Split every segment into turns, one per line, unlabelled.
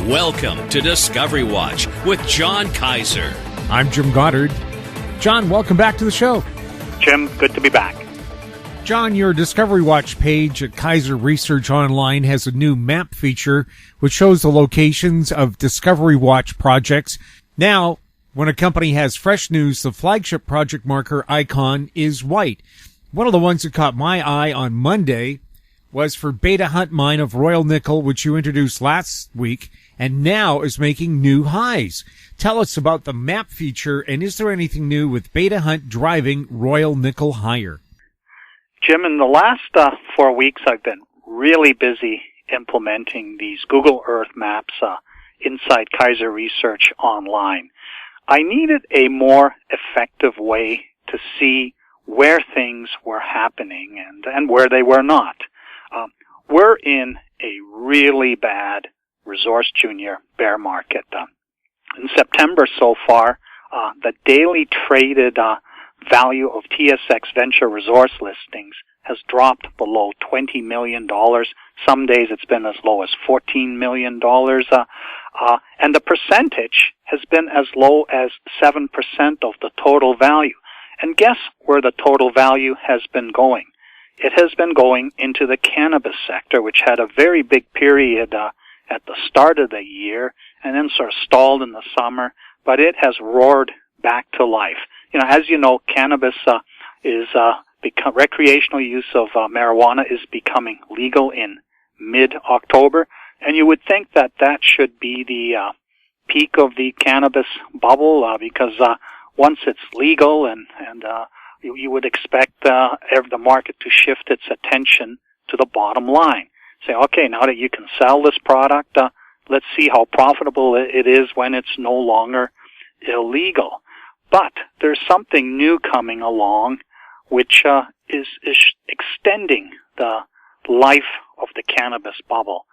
Welcome to Discovery Watch with John Kaiser.
I'm Jim Goddard. John, welcome back to the show.
Jim, good to be back.
John, your Discovery Watch page at Kaiser Research Online has a new map feature which shows the locations of Discovery Watch projects. Now, when a company has fresh news, the flagship project marker icon is white. One of the ones that caught my eye on Monday was for Beta Hunt Mine of Royal Nickel, which you introduced last week, and now is making new highs. Tell us about the map feature, and is there anything new with Beta Hunt driving Royal Nickel higher?
Jim, in the last 4 weeks, I've been really busy implementing these Google Earth maps inside Kaiser Research Online. I needed a more effective way to see where things were happening and where they were not. We're in a really bad resource junior bear market. In September so far, the daily traded value of TSX Venture resource listings has dropped below $20 million. Some days it's been as low as $14 million. And the percentage has been as low as 7% of the total value. And guess where the total value has been going? It has been going into the cannabis sector, which had a very big period at the start of the year and then sort of stalled in the summer, but it has roared back to life. You know, as you know, cannabis recreational use of marijuana is becoming legal in mid-October, and you would think that that should be the peak of the cannabis bubble because once it's legal and you would expect the market to shift its attention to the bottom line. Say, okay, now that you can sell this product, let's see how profitable it is when it's no longer illegal. But there's something new coming along which is extending the life of the cannabis bubble.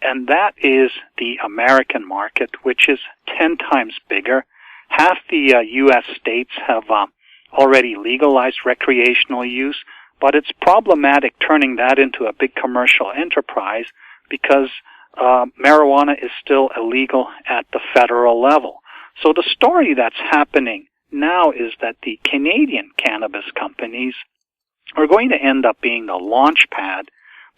And that is the American market, which is 10 times bigger. Half the U.S. states have already legalized recreational use, but it's problematic turning that into a big commercial enterprise because marijuana is still illegal at the federal level. So the story that's happening now is that the Canadian cannabis companies are going to end up being the launch pad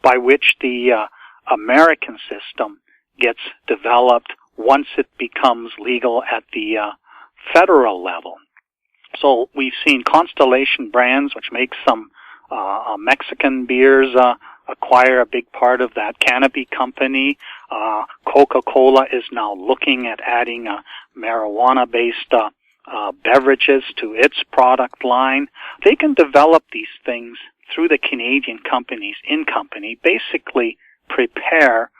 by which the American system gets developed once it becomes legal at the federal level. So we've seen Constellation Brands, which makes some Mexican beers, acquire a big part of that Canopy company. Coca-Cola is now looking at adding marijuana-based beverages to its product line. They can develop these things through the Canadian companies in-company, basically prepare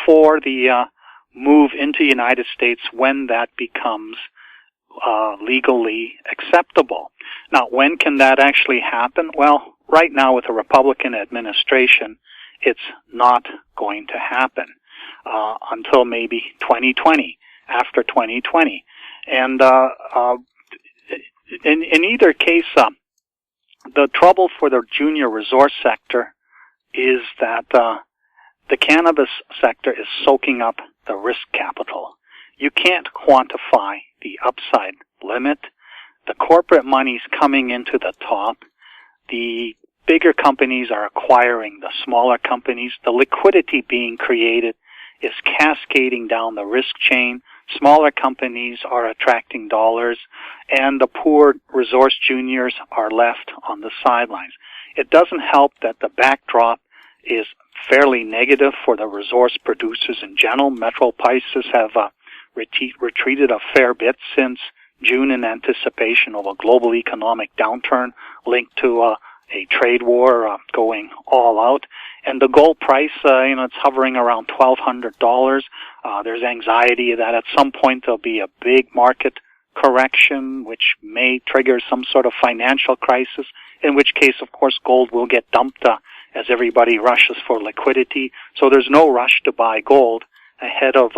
for the move into the United States when that becomes legally acceptable. Now, when can that actually happen? Well, right now with a Republican administration, it's not going to happen until maybe 2020, after 2020. And in either case, the trouble for the junior resource sector is that the cannabis sector is soaking up the risk capital. You can't quantify the upside limit. The corporate money's coming into the top. The bigger companies are acquiring the smaller companies. The liquidity being created is cascading down the risk chain. Smaller companies are attracting dollars, and the poor resource juniors are left on the sidelines. It doesn't help that the backdrop is fairly negative for the resource producers in general. Metal prices have retreated a fair bit since June in anticipation of a global economic downturn linked to a trade war going all out. And the gold price, it's hovering around $1,200. There's anxiety that at some point there'll be a big market correction, which may trigger some sort of financial crisis, in which case, of course, gold will get dumped as everybody rushes for liquidity. So there's no rush to buy gold ahead of,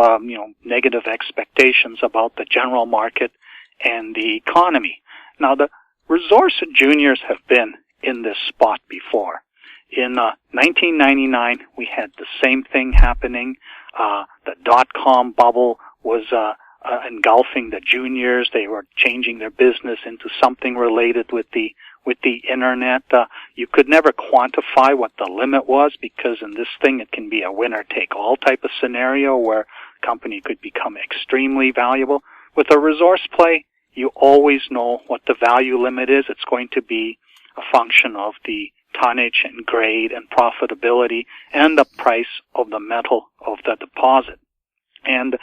negative expectations about the general market and the economy. Now, the resource juniors have been in this spot before. In 1999, we had the same thing happening. The dot-com bubble was engulfing the juniors. They were changing their business into something related with the internet. You could never quantify what the limit was, because in this thing it can be a winner-take-all type of scenario where a company could become extremely valuable. With a resource play, you always know what the value limit is. It's going to be a function of the tonnage and grade and profitability and the price of the metal of the deposit. And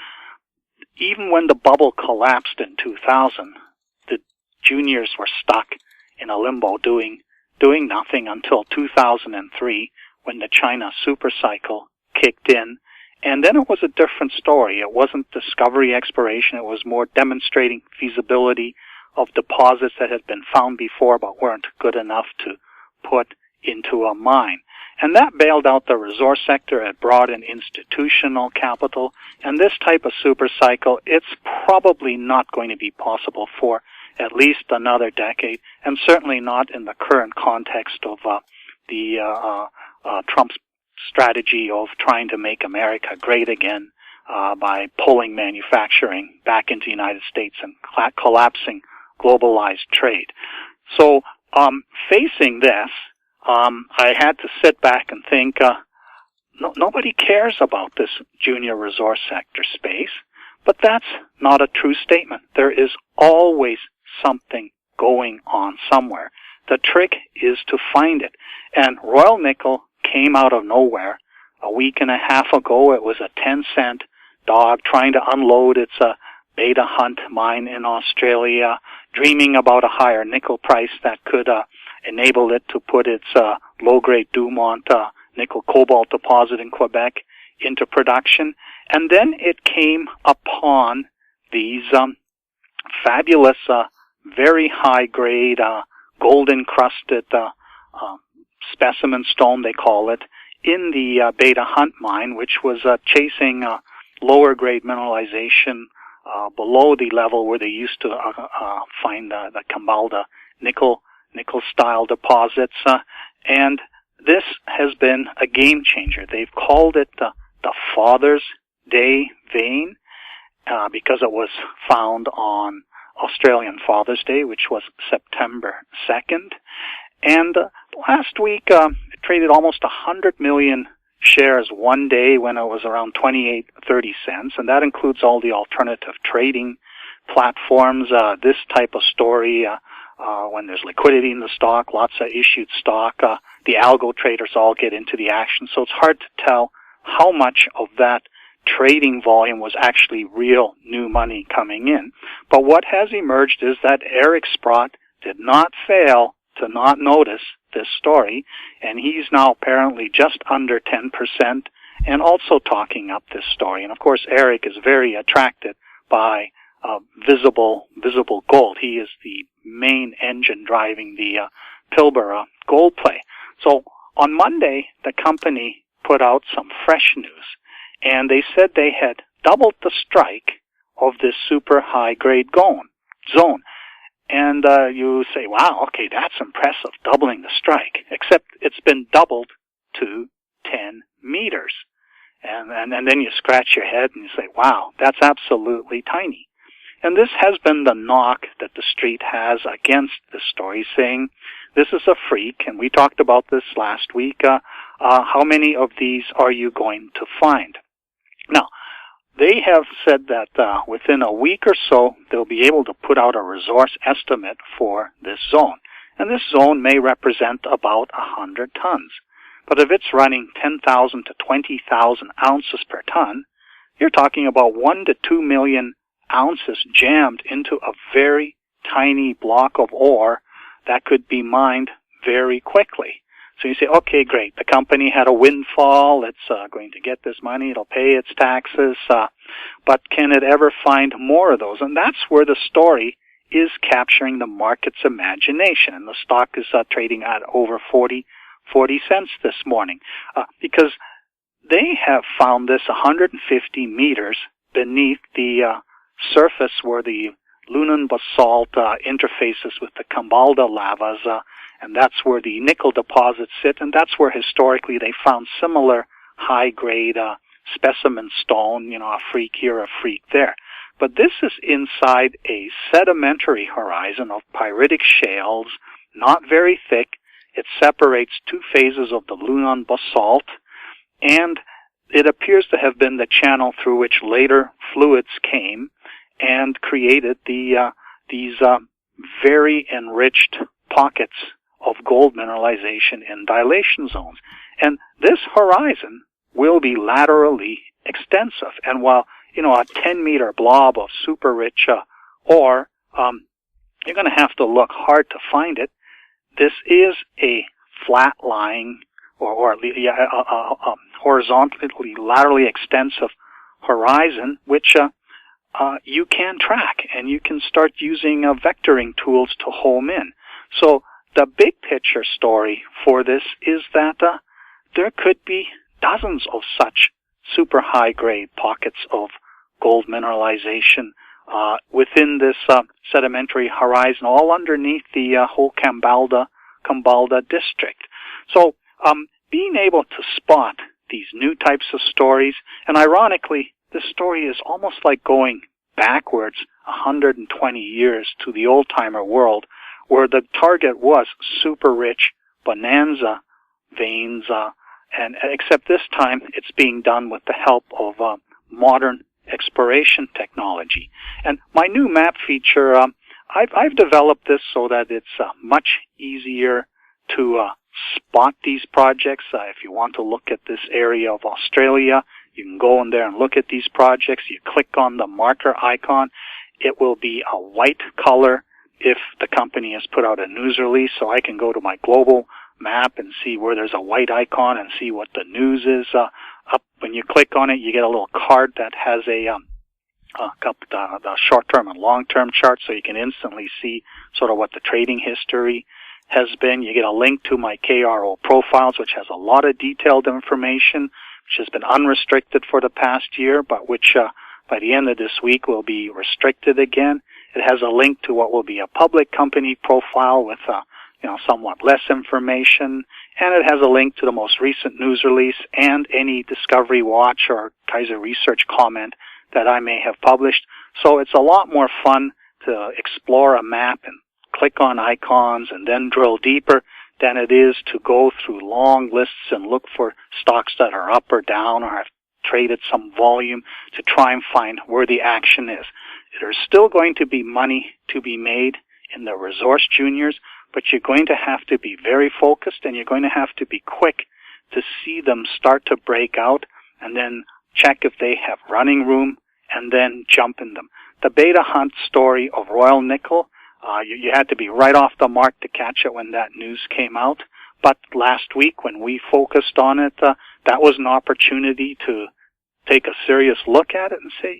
even when the bubble collapsed in 2000, the juniors were stuck in a limbo doing nothing until 2003, when the China super cycle kicked in. And then it was a different story. It wasn't discovery exploration. It was more demonstrating feasibility of deposits that had been found before but weren't good enough to put into a mine. And that bailed out the resource sector. It brought in institutional capital. And this type of super cycle, it's probably not going to be possible for at least another decade, and certainly not in the current context of Trump's strategy of trying to make America great again by pulling manufacturing back into the United States and collapsing globalized trade. So facing this, I had to sit back and think, nobody cares about this junior resource sector space, but that's not a true statement. There is always something going on somewhere. The trick is to find it. And Royal Nickel came out of nowhere. A week and a half ago, it was a 10-cent dog trying to unload its Beta Hunt mine in Australia, dreaming about a higher nickel price that could enable it to put its low-grade Dumont nickel cobalt deposit in Quebec into production. And then it came upon these fabulous, very high-grade, gold-encrusted specimen stone, they call it, in the Beta Hunt mine, which was chasing lower-grade mineralization below the level where they used to find the Kambalda nickel-style deposits. And this has been a game changer. They've called it the Father's Day vein because it was found on Australian Father's Day, which was September 2nd. And last week, it traded almost 100 million shares one day when it was around 28.30 cents, and that includes all the alternative trading platforms. This type of story, when there's liquidity in the stock, lots of issued stock, the algo traders all get into the action. So it's hard to tell how much of that trading volume was actually real new money coming in. But what has emerged is that Eric Sprott did not fail to not notice this story, and he's now apparently just under 10% and also talking up this story. And of course, Eric is very attracted by visible gold. He is the main engine driving the Pilbara gold play. So on Monday, the company put out some fresh news, and they said they had doubled the strike of this super high-grade zone. And you say, wow, okay, that's impressive, doubling the strike. Except it's been doubled to 10 meters. And then you scratch your head and you say, wow, that's absolutely tiny. And this has been the knock that the street has against this story, saying this is a freak, and we talked about this last week. How many of these are you going to find? Now, they have said that within a week or so, they'll be able to put out a resource estimate for this zone. And this zone may represent about 100 tons. But if it's running 10,000 to 20,000 ounces per ton, you're talking about 1 to 2 million ounces jammed into a very tiny block of ore that could be mined very quickly. So you say, okay, great, the company had a windfall, it's going to get this money, it'll pay its taxes, but can it ever find more of those? And that's where the story is capturing the market's imagination. And the stock is trading at over 40 cents this morning, because they have found this 150 meters beneath the surface where the Lunan basalt interfaces with the Kambalda lavas, and that's where the nickel deposits sit, and that's where historically they found similar high-grade specimen stone, a freak here, a freak there. But this is inside a sedimentary horizon of pyritic shales, not very thick. It separates two phases of the Lunan basalt, and it appears to have been the channel through which later fluids came and created these very enriched pockets of gold mineralization in dilation zones. And this horizon will be laterally extensive. And while, a 10-meter blob of super rich ore, you're going to have to look hard to find it. This is a flat-lying or horizontally, laterally extensive horizon, which you can track, and you can start using vectoring tools to home in. So the big picture story for this is that there could be dozens of such super high-grade pockets of gold mineralization within this sedimentary horizon, all underneath the whole Kambalda district. So being able to spot these new types of stories, and ironically, this story is almost like going backwards 120 years to the old-timer world, where the target was super rich bonanza veins, and except this time it's being done with the help of modern exploration technology. And my new map feature, I've developed this so that it's much easier to spot these projects. If you want to look at this area of Australia, you can go in there and look at these projects. You click on the marker icon. It will be a white color if the company has put out a news release, so I can go to my global map and see where there's a white icon and see what the news is. Up when you click on it, you get a little card that has the short-term and long-term chart, so you can instantly see sort of what the trading history has been. You get a link to my KRO profiles, which has a lot of detailed information, which has been unrestricted for the past year, but which by the end of this week will be restricted again. It has a link to what will be a public company profile with somewhat less information, and it has a link to the most recent news release and any Discovery Watch or Kaiser Research comment that I may have published. So it's a lot more fun to explore a map and click on icons and then drill deeper than it is to go through long lists and look for stocks that are up or down or have traded some volume to try and find where the action is. There's still going to be money to be made in the resource juniors, but you're going to have to be very focused and you're going to have to be quick to see them start to break out and then check if they have running room and then jump in them. The beta hunt story of Royal Nickel, you had to be right off the mark to catch it when that news came out. But last week when we focused on it, that was an opportunity to take a serious look at it and say,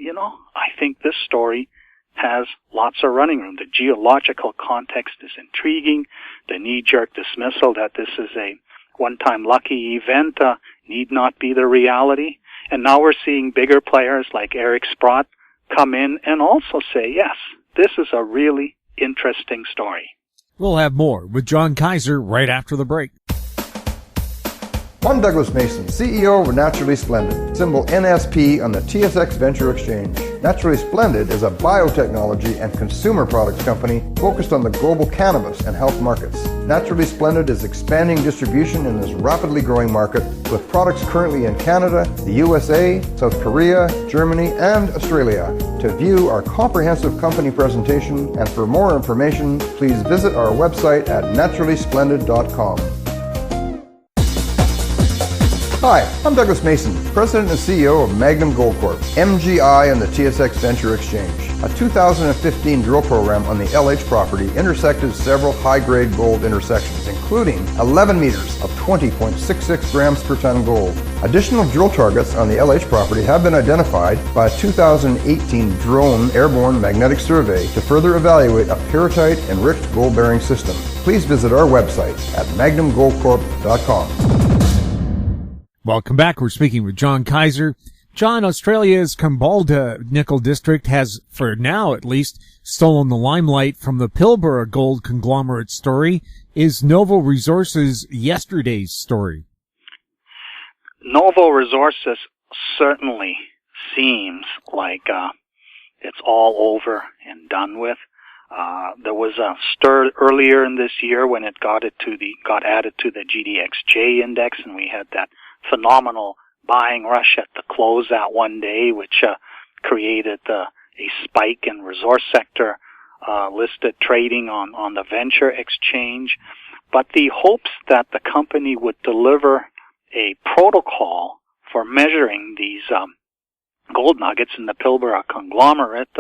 I think this story has lots of running room. The geological context is intriguing. The knee-jerk dismissal that this is a one-time lucky event need not be the reality. And now we're seeing bigger players like Eric Sprott come in and also say, yes, this is a really interesting story.
We'll have more with John Kaiser right after the break.
I'm Douglas Mason, CEO of Naturally Splendid, symbol NSP on the TSX Venture Exchange. Naturally Splendid is a biotechnology and consumer products company focused on the global cannabis and health markets. Naturally Splendid is expanding distribution in this rapidly growing market with products currently in Canada, the USA, South Korea, Germany, and Australia. To view our comprehensive company presentation and for more information, please visit our website at naturallysplendid.com. Hi, I'm Douglas Mason, President and CEO of Magnum Gold Corp, MGI on the TSX Venture Exchange. A 2015 drill program on the LH property intersected several high-grade gold intersections, including 11 meters of 20.66 grams per ton gold. Additional drill targets on the LH property have been identified by a 2018 drone airborne magnetic survey to further evaluate a pyrrhotite-enriched gold-bearing system. Please visit our website at magnumgoldcorp.com.
Welcome back. We're speaking with John Kaiser. John, Australia's Kambalda nickel district has, for now at least, stolen the limelight from the Pilbara gold conglomerate story. is Novo Resources yesterday's story?
Novo Resources certainly seems like it's all over and done with. There was a stir earlier in this year when it got added to the GDXJ index, and we had that phenomenal buying rush at the close that one day, which created a spike in resource sector listed trading on the venture exchange. But the hopes that the company would deliver a protocol for measuring these gold nuggets in the Pilbara conglomerate,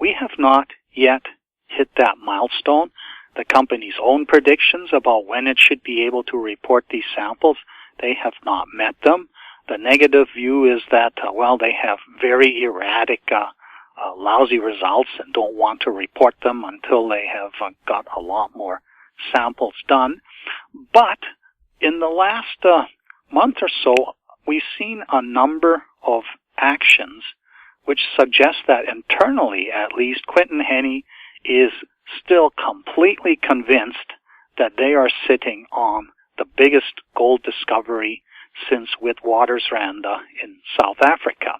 we have not yet hit that milestone. The company's own predictions about when it should be able to report these samples, they have not met them. The negative view is that, they have very erratic, lousy results and don't want to report them until they have got a lot more samples done. But in the last month or so, we've seen a number of actions which suggest that internally, at least, Quinton Henney is still completely convinced that they are sitting on the biggest gold discovery since Witwatersrand in South Africa.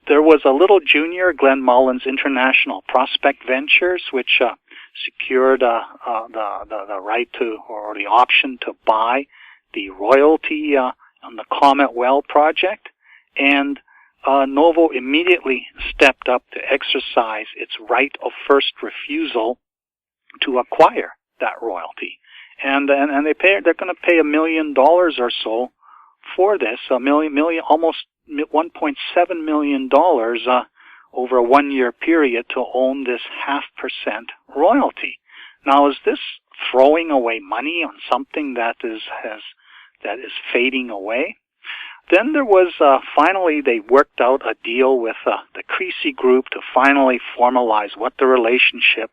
There was a little junior, Glenn Mullins International Prospect Ventures, which secured the right to, or the option to buy the royalty on the Comet Well project, and Novo immediately stepped up to exercise its right of first refusal to acquire that royalty. And they're going to pay $1 million or so for this, almost $1.7 million over a 1-year period to own this 0.5% royalty. Now, is this throwing away money on something that is fading away? Then there was, finally, they worked out a deal with the Creasy Group to finally formalize what the relationship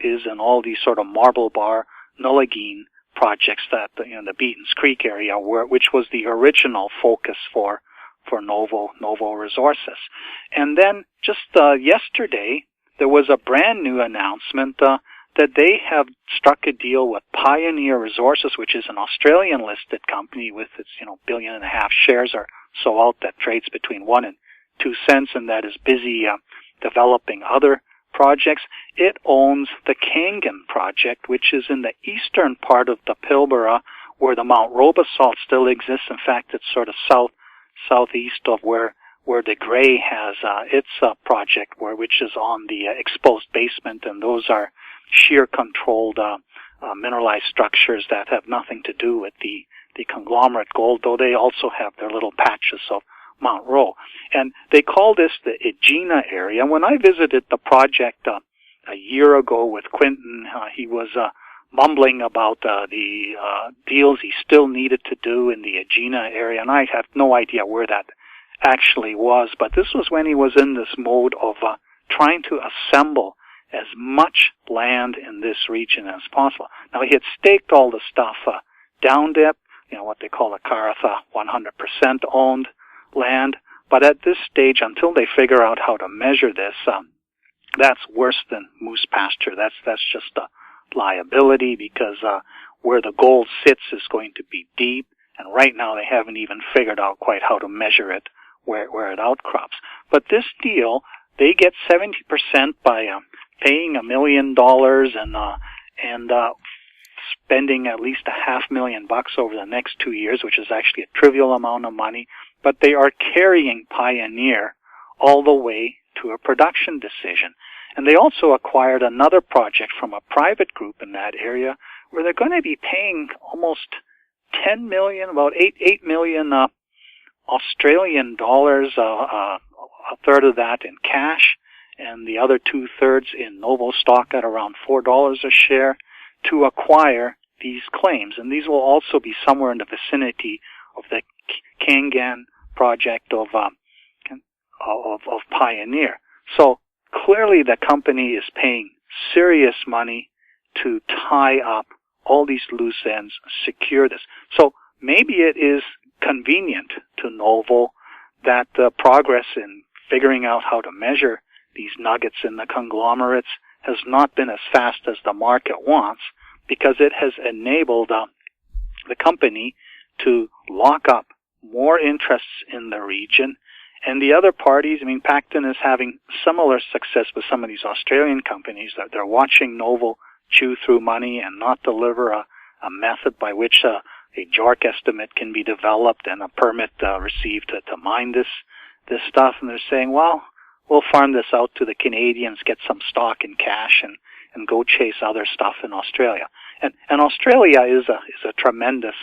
is in all these sort of Marble Bar, Nullagine projects that, the Beatons Creek area, which was the original focus for Novo Resources. And then just yesterday, there was a brand new announcement that they have struck a deal with Pioneer Resources, which is an Australian listed company with its, $1.5 billion shares or so out that trades between 1 and 2 cents, and that is busy developing other projects. It owns the Kangan project, which is in the eastern part of the Pilbara, where the Mount Robasalt still exists. In fact, it's sort of southeast of where De Grey has its project, which is on the exposed basement, and those are shear controlled mineralized structures that have nothing to do with the conglomerate gold, though they also have their little patches of Mount Roe. And they call this the Egina area. When I visited the project a year ago with Quinton, he was mumbling about the deals he still needed to do in the Egina area, and I have no idea where that actually was. But this was when he was in this mode of trying to assemble as much land in this region as possible. Now, he had staked all the stuff down dip, what they call a Karatha 100% owned land. But at this stage, until they figure out how to measure this, that's worse than moose pasture. That's just a liability, because where the gold sits is going to be deep, and right now they haven't even figured out quite how to measure it where it outcrops. But this deal, they get 70% by paying $1 million and spending at least $500,000 over the next 2 years, which is actually a trivial amount of money. But they are carrying Pioneer all the way to a production decision. And they also acquired another project from a private group in that area, where they're going to be paying almost 10 million, about 8 million Australian dollars, a third of that in cash, and the other 2/3 in Novo stock at around $4 a share, to acquire these claims. And these will also be somewhere in the vicinity of the Kangan project of Pioneer. So clearly the company is paying serious money to tie up all these loose ends, secure this. So maybe it is convenient to Novo that the progress in figuring out how to measure these nuggets in the conglomerates has not been as fast as the market wants, because it has enabled the company to lock up more interests in the region. And the other parties, I mean, Pacton is having similar success with some of these Australian companies that they're watching Novo chew through money and not deliver a method by which a JORC estimate can be developed and a permit received to mine this stuff. And they're saying, well, we'll farm this out to the Canadians, get some stock in cash, and go chase other stuff in Australia. And Australia is a tremendous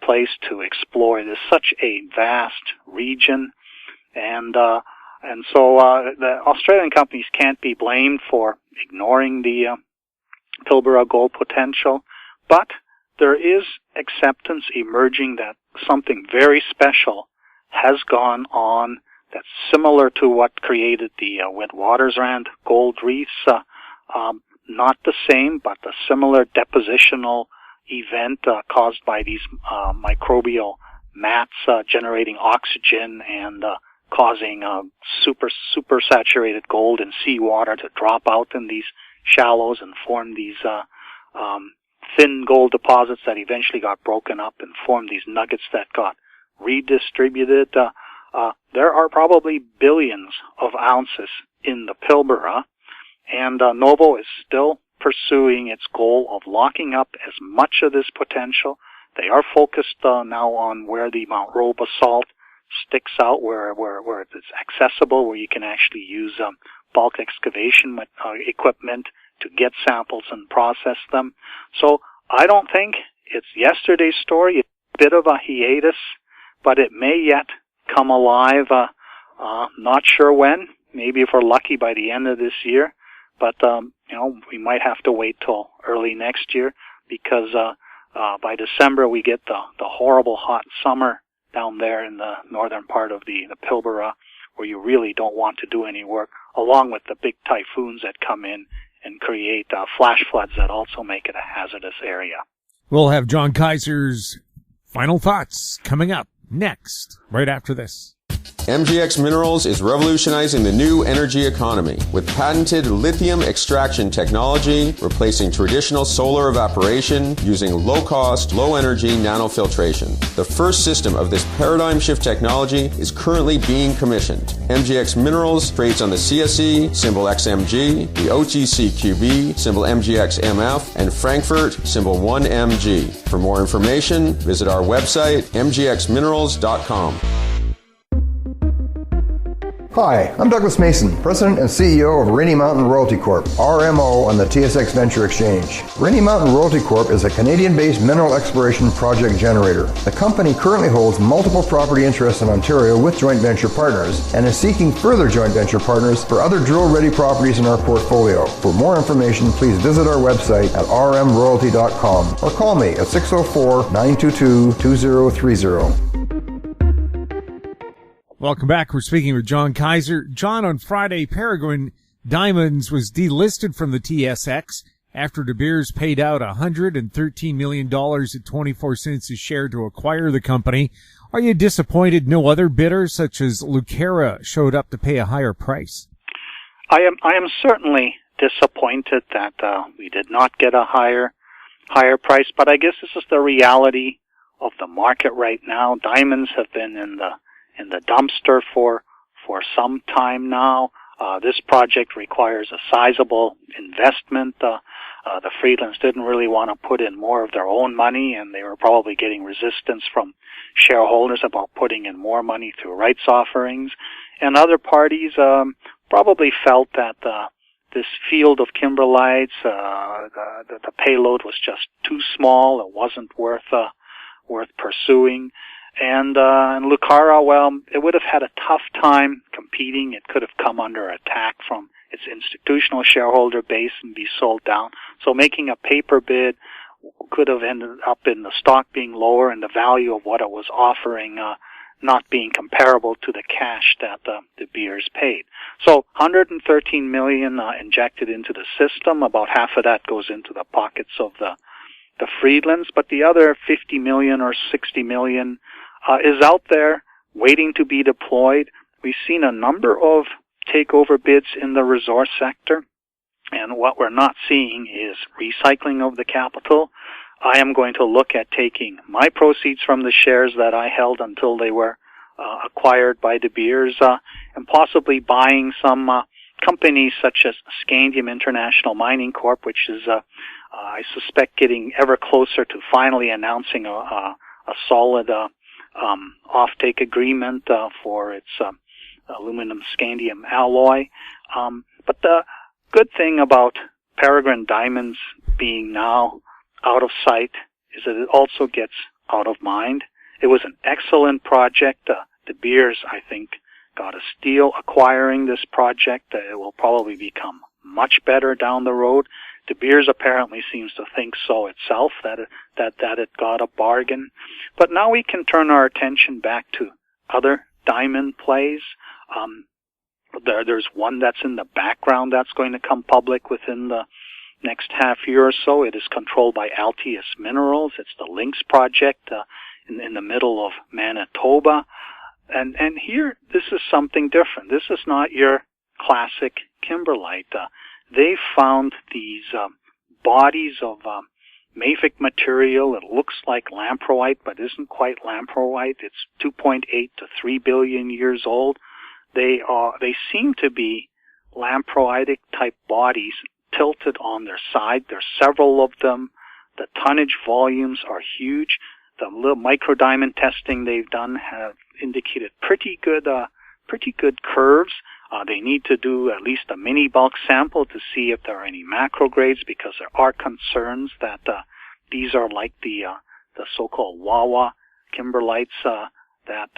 place to explore. It is such a vast region, and so the Australian companies can't be blamed for ignoring the Pilbara gold potential, but there is acceptance emerging that something very special has gone on that's similar to what created the Witwatersrand gold reefs. Not the same, but a similar depositional event caused by these microbial mats generating oxygen and causing super saturated gold in seawater to drop out in these shallows and form these thin gold deposits that eventually got broken up and formed these nuggets that got redistributed. There are probably billions of ounces in the Pilbara, and Novo is still pursuing its goal of locking up as much of this potential. They are focused now on where the Mount Roe basalt sticks out, where it's accessible, where you can actually use bulk excavation equipment to get samples and process them. So I don't think it's yesterday's story. It's a bit of a hiatus, but it may yet come alive. Not sure when. Maybe if we're lucky by the end of this year. But, we might have to wait till early next year because by December we get the horrible hot summer down there in the northern part of the Pilbara, where you really don't want to do any work, along with the big typhoons that come in and create flash floods that also make it a hazardous area.
We'll have John Kaiser's final thoughts coming up next, right after this.
MGX Minerals is revolutionizing the new energy economy with patented lithium extraction technology, replacing traditional solar evaporation using low-cost, low-energy nanofiltration. The first system of this paradigm shift technology is currently being commissioned. MGX Minerals trades on the CSE, symbol XMG, the OTCQB, symbol MGXMF, and Frankfurt, symbol 1MG. For more information, visit our website, mgxminerals.com.
Hi, I'm Douglas Mason, President and CEO of Rainy Mountain Royalty Corp., RMO, on the TSX Venture Exchange. Rainy Mountain Royalty Corp. is a Canadian-based mineral exploration project generator. The company currently holds multiple property interests in Ontario with joint venture partners and is seeking further joint venture partners for other drill-ready properties in our portfolio. For more information, please visit our website at rmroyalty.com or call me at 604-922-2030.
Welcome back. We're speaking with John Kaiser. John, on Friday, Peregrine Diamonds was delisted from the TSX after De Beers paid out $113 million at 24 cents a share to acquire the company. Are you disappointed no other bidders such as Lucara showed up to pay a higher price?
I am certainly disappointed that we did not get a higher price, but I guess this is the reality of the market right now. Diamonds have been in the dumpster for some time now. This project requires a sizable investment. The Friedlands didn't really want to put in more of their own money, and they were probably getting resistance from shareholders about putting in more money through rights offerings. And other parties probably felt that this field of kimberlites, the payload was just too small. It wasn't worth pursuing. And Lucara, well, it would have had a tough time competing. It could have come under attack from its institutional shareholder base and be sold down. So making a paper bid could have ended up in the stock being lower and the value of what it was offering not being comparable to the cash that De Beers paid. So $113 million injected into the system. About half of that goes into the pockets of the Friedlands, but the other $50 million or $60 million is out there waiting to be deployed. We've seen a number of takeover bids in the resource sector. And what we're not seeing is recycling of the capital. I am going to look at taking my proceeds from the shares that I held until they were acquired by De Beers, and possibly buying some companies such as Scandium International Mining Corp, which is, I suspect, getting ever closer to finally announcing a solid offtake agreement for its aluminum scandium alloy. But the good thing about Peregrine Diamonds being now out of sight is that it also gets out of mind. It was an excellent project. De Beers, I think, got a steal acquiring this project. It will probably become much better down the road. De Beers apparently seems to think so itself, that it got a bargain. But now we can turn our attention back to other diamond plays. There's one that's in the background that's going to come public within the next half year or so. It is controlled by Altius Minerals. It's the Lynx project in the middle of Manitoba. And here, this is something different. This is not your classic kimberlite. They found these bodies of mafic material. It looks like lamproite, but isn't quite lamproite. It's 2.8 to 3 billion years old. They seem to be lamproitic type bodies tilted on their side. There's several of them. The tonnage volumes are huge. The little microdiamond testing they've done have indicated pretty good curves. They need to do at least a mini bulk sample to see if there are any macro grades, because there are concerns that these are like the so-called Wawa kimberlites that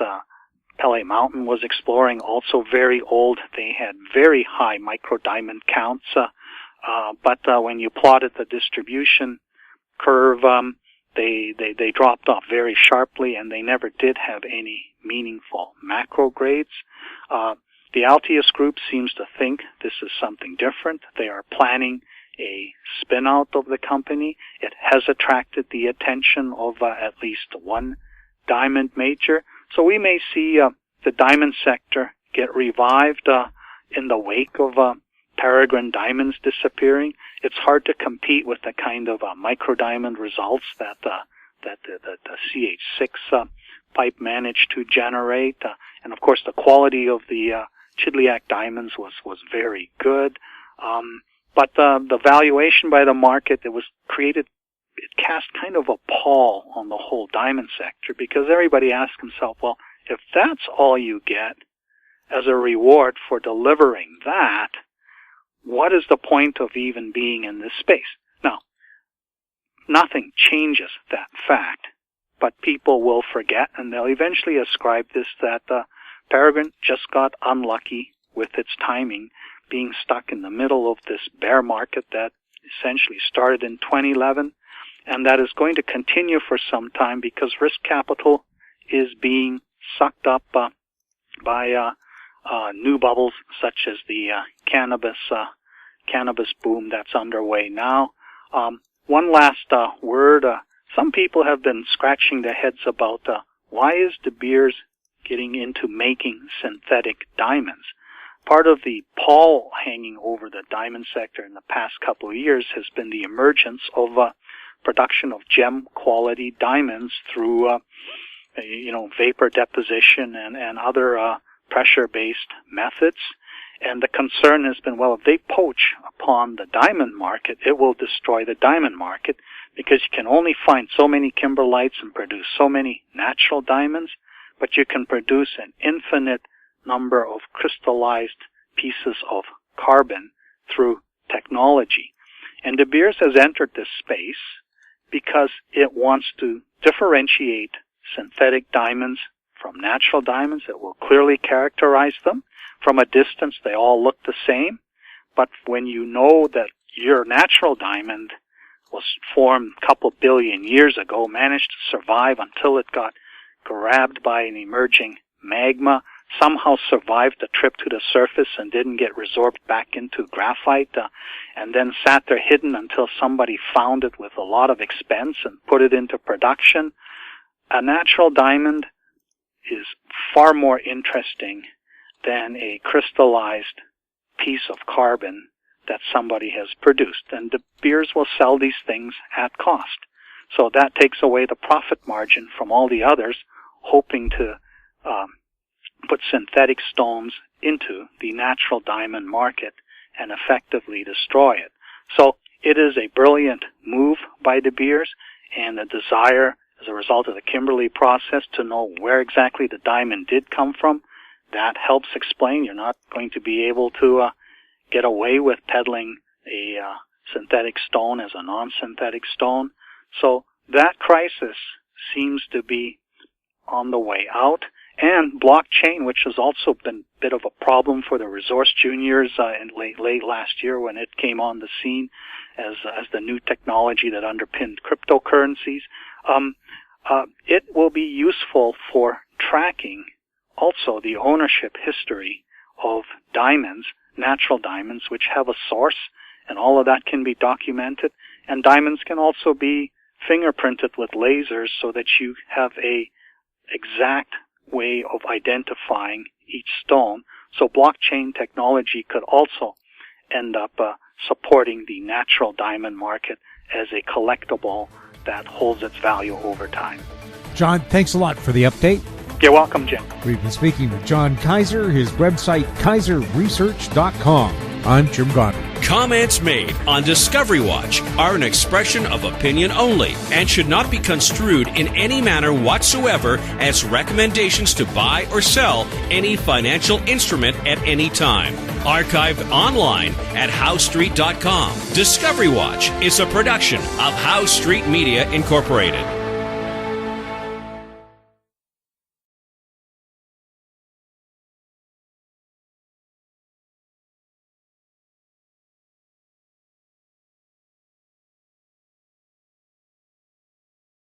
Pelé Mountain was exploring, also very old. They had very high microdiamond counts, but when you plotted the distribution curve, they dropped off very sharply, and they never did have any meaningful macro grades. The Altius Group seems to think this is something different. They are planning a spin-out of the company. It has attracted the attention of at least one diamond major. So we may see the diamond sector get revived in the wake of Peregrine Diamonds disappearing. It's hard to compete with the kind of microdiamond results that the CH6 pipe managed to generate. And of course, the quality of the Chidliak diamonds was very good. But the valuation by the market, it cast kind of a pall on the whole diamond sector, because everybody asked himself, well, if that's all you get as a reward for delivering that, what is the point of even being in this space? Now, nothing changes that fact, but people will forget, and they'll eventually ascribe this that Peregrine just got unlucky with its timing, being stuck in the middle of this bear market that essentially started in 2011, and that is going to continue for some time because risk capital is being sucked up by new bubbles such as the cannabis boom that's underway now. One last word. Some people have been scratching their heads about why is De Beers getting into making synthetic diamonds. Part of the pall hanging over the diamond sector in the past couple of years has been the emergence of production of gem quality diamonds through vapor deposition and other pressure-based methods. And the concern has been, well, if they poach upon the diamond market, it will destroy the diamond market, because you can only find so many kimberlites and produce so many natural diamonds, but you can produce an infinite number of crystallized pieces of carbon through technology. And De Beers has entered this space because it wants to differentiate synthetic diamonds from natural diamonds. It will clearly characterize them. From a distance, they all look the same. But when you know that your natural diamond was formed a couple billion years ago, managed to survive until it got grabbed by an emerging magma, somehow survived the trip to the surface and didn't get resorbed back into graphite, and then sat there hidden until somebody found it with a lot of expense and put it into production. A natural diamond is far more interesting than a crystallized piece of carbon that somebody has produced. And De Beers will sell these things at cost. So that takes away the profit margin from all the others, hoping to put synthetic stones into the natural diamond market and effectively destroy it. So it is a brilliant move by De Beers, and a desire as a result of the Kimberley process to know where exactly the diamond did come from. That helps explain you're not going to be able to get away with peddling a synthetic stone as a non-synthetic stone. So that crisis seems to be on the way out. And blockchain, which has also been a bit of a problem for the resource juniors in late last year when it came on the scene as the new technology that underpinned cryptocurrencies, it will be useful for tracking also the ownership history of diamonds, natural diamonds, which have a source, and all of that can be documented. And diamonds can also be fingerprinted with lasers so that you have a exact way of identifying each stone. So blockchain technology could also end up supporting the natural diamond market as a collectible that holds its value over time.
John, thanks a lot for the update.
You're welcome, Jim.
We've been speaking with John Kaiser, his website, kaiserresearch.com. I'm Jim Godwin.
Comments made on Discovery Watch are an expression of opinion only and should not be construed in any manner whatsoever as recommendations to buy or sell any financial instrument at any time. Archived online at HowStreet.com. Discovery Watch is a production of How Street Media Incorporated.